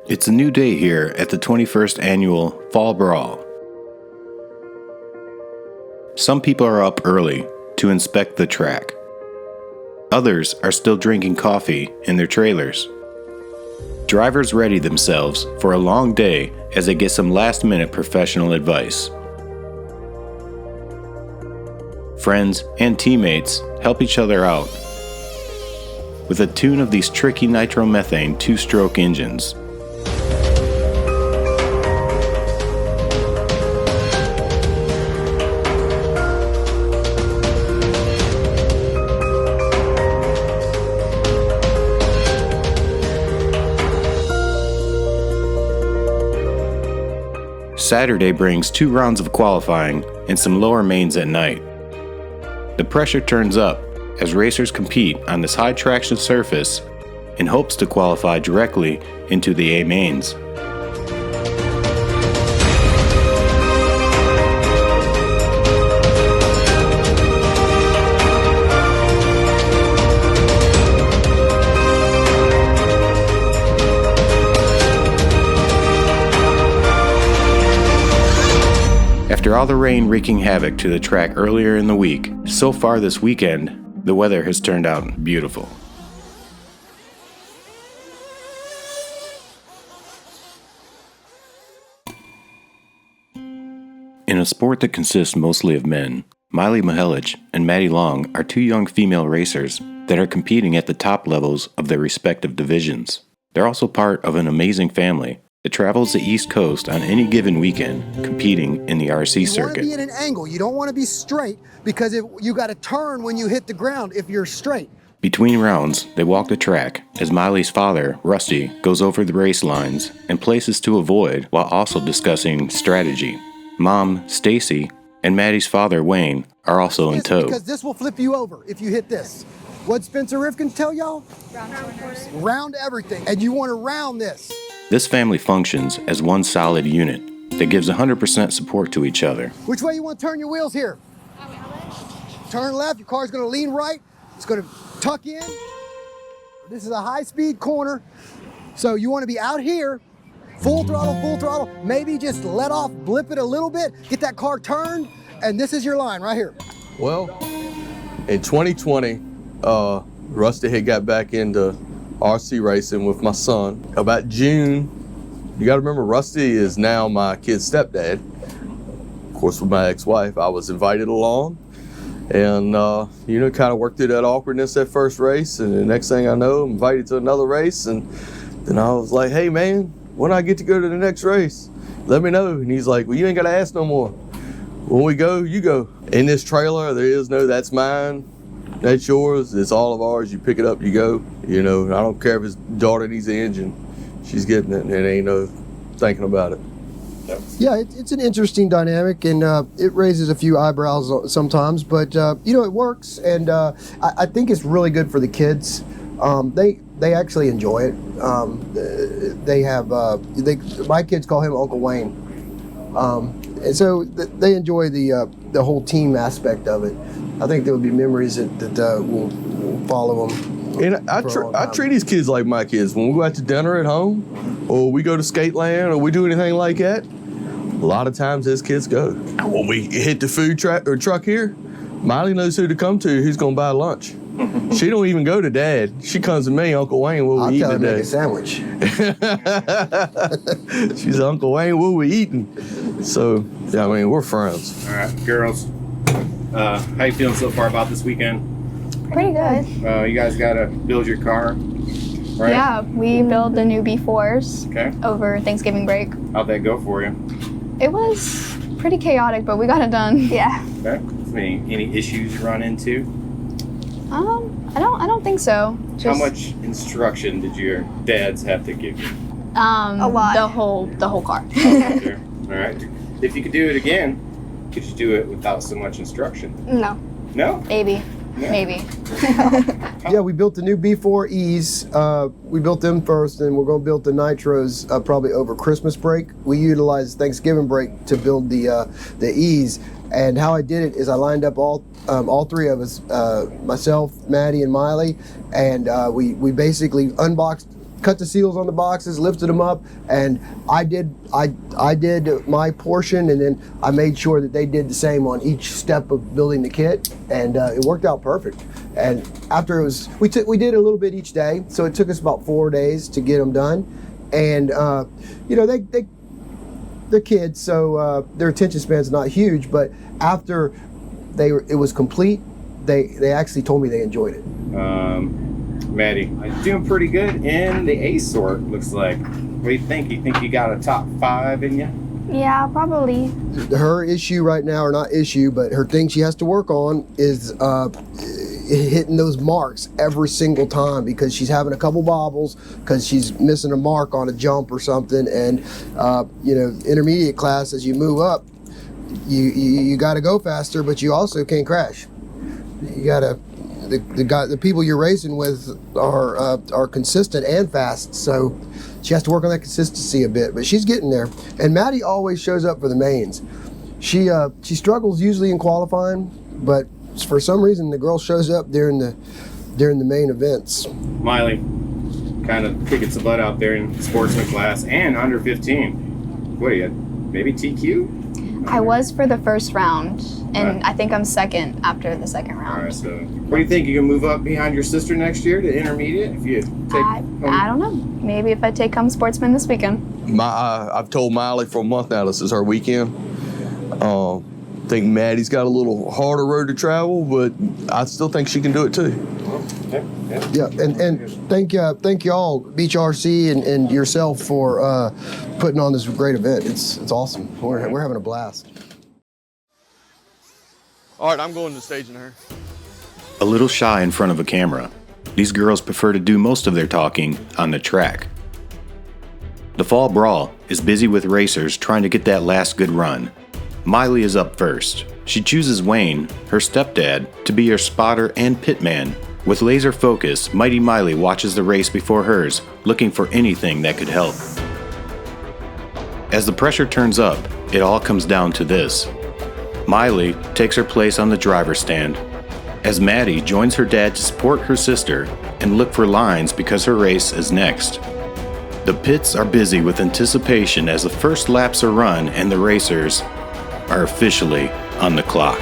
It's a new day here at the 21st annual Fall Brawl. Some people are up early to inspect the track. Others are still drinking coffee in their trailers. Drivers ready themselves for a long day as they get some last-minute professional advice. Friends and teammates help each other out with a tune of these tricky nitromethane two-stroke engines. Saturday brings 2 rounds of qualifying and some lower mains at night. The pressure turns up as racers compete on this high traction surface in hopes to qualify directly into the A mains. After all the rain wreaking havoc to the track earlier in the week, so far this weekend, the weather has turned out beautiful. In a sport that consists mostly of men, Miley Mihelich and Maddie Long are 2 young female racers that are competing at the top levels of their respective divisions. They're also part of an amazing family that travels the East Coast on any given weekend, competing in the RC circuit. You want to be at an angle. You don't want to be straight because you got to turn when you hit the ground if you're straight. Between rounds, they walk the track as Miley's father, Rusty, goes over the race lines and places to avoid while also discussing strategy. Mom, Stacy, and Maddie's father, Wayne, are also in tow. Because this will flip you over if you hit this. What Spencer Rifkin tell y'all? Round everything. And you want to round this. This family functions as one solid unit that gives 100% support to each other. Which way you want to turn your wheels here? Turn left, your car's going to lean right. It's going to tuck in. This is a high-speed corner. So you want to be out here, full throttle, maybe just let off, blip it a little bit, get that car turned, and this is your line right here. Well, in 2020, Rusty had got back into RC racing with my son. About June, you gotta remember Rusty is now my kid's stepdad. Of course, with my ex-wife, I was invited along and, kind of worked through that awkwardness that first race. And the next thing I know, I'm invited to another race. And then I was like, hey man, when I get to go to the next race, let me know. And he's like, well, you ain't gotta ask no more. When we go, you go. In this trailer, there is no, that's mine. That's yours, it's all of ours, you pick it up, you go. I don't care if his daughter needs the engine, she's getting it, and it ain't no thinking about it. Yeah, it's an interesting dynamic, and it raises a few eyebrows sometimes, but it works, and I think it's really good for the kids. They actually enjoy it. They have, my kids call him Uncle Wayne. And so they enjoy the whole team aspect of it. I think there will be memories that will follow them. And I treat these kids like my kids. When we go out to dinner at home, or we go to Skateland, or we do anything like that, a lot of times as kids go. When we hit the food truck here, Miley knows who to come to, who's going to buy lunch. She don't even go to Dad. She comes to me, Uncle Wayne, what we eating today? I'll tell her to make a sandwich. She's Uncle Wayne, what we eating? So, yeah, we're friends. All right, girls, how you feeling so far about this weekend? Pretty good. You guys got to build your car, right? Yeah, we built the new B4s over Thanksgiving break. How'd that go for you? It was pretty chaotic, but we got it done. Yeah. Okay. Any issues you run into? I don't think so. How much instruction did your dads have to give you? A lot. The whole car. Sure. All right. If you could do it again, could you do it without so much instruction? No. No? Maybe. Yeah. Maybe. Yeah, we built the new B4Es. We built them first, and we're going to build the Nitros probably over Christmas break. We utilized Thanksgiving break to build the Es. And how I did it is I lined up all 3 of us, myself, Maddie, and Miley, and we basically unboxed cut the seals on the boxes, lifted them up, and I did my portion, and then I made sure that they did the same on each step of building the kit, and it worked out perfect. And after it was, we did a little bit each day, so it took us about 4 days to get them done. And you know, they're kids, so their attention span's not huge, but after it was complete, they actually told me they enjoyed it. Maddie, I'm doing pretty good in the A sort, looks like. What do you think? You think you got a top 5 in you? Yeah, probably. Her issue right now, or not issue, but her thing she has to work on is hitting those marks every single time, because she's having a couple bobbles because she's missing a mark on a jump or something. And you know, intermediate class, as you move up, you got to go faster, but you also can't crash. You gotta, the people you're racing with are consistent and fast, so she has to work on that consistency a bit, but she's getting there. And Maddie always shows up for the mains. She struggles usually in qualifying, but for some reason the girl shows up during the main events. Miley, kind of kicking some butt out there in sportsman class and under 15. What are you, maybe TQ? I was for the first round, and I think I'm second after the second round. All right, so what do you think? You can move up behind your sister next year to intermediate if you take I don't know. Maybe if I take home sportsman this weekend. I've told Miley for a month now this is her weekend. I think Maddie's got a little harder road to travel, but I still think she can do it too. Yeah, and thank y'all, BeachRC and yourself for putting on this great event. It's awesome. We're having a blast. All right, I'm going to staging her. A little shy in front of a camera, these girls prefer to do most of their talking on the track. The fall brawl is busy with racers trying to get that last good run. Miley is up first. She chooses Wayne, her stepdad, to be her spotter and pitman. With laser focus, Mighty Miley watches the race before hers, looking for anything that could help. As the pressure turns up, it all comes down to this. Miley takes her place on the driver's stand, as Maddie joins her dad to support her sister and look for lines because her race is next. The pits are busy with anticipation as the first laps are run and the racers are officially on the clock.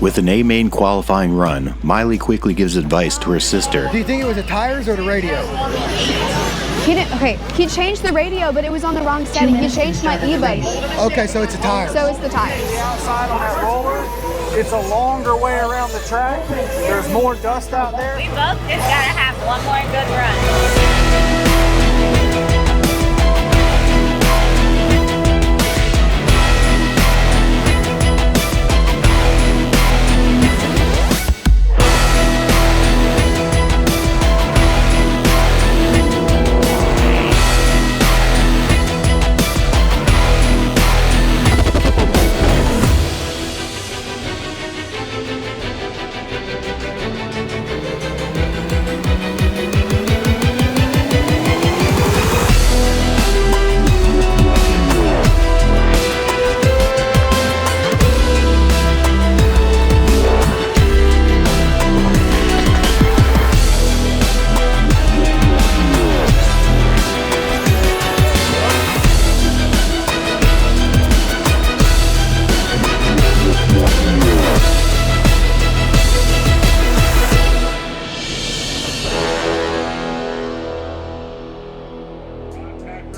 With an A-main qualifying run, Miley quickly gives advice to her sister. Do you think it was the tires or the radio? He changed the radio, but it was on the wrong setting. He changed my e-bike. Okay, so it's a tire. So it's the tires. Outside on that roller, it's a longer way around the track. There's more dust out there. We both just gotta have one more good run.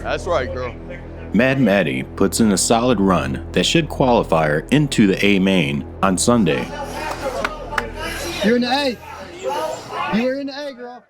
That's right, girl. Mad Maddie puts in a solid run that should qualify her into the A-main on Sunday. You're in the A. You were in the A, girl.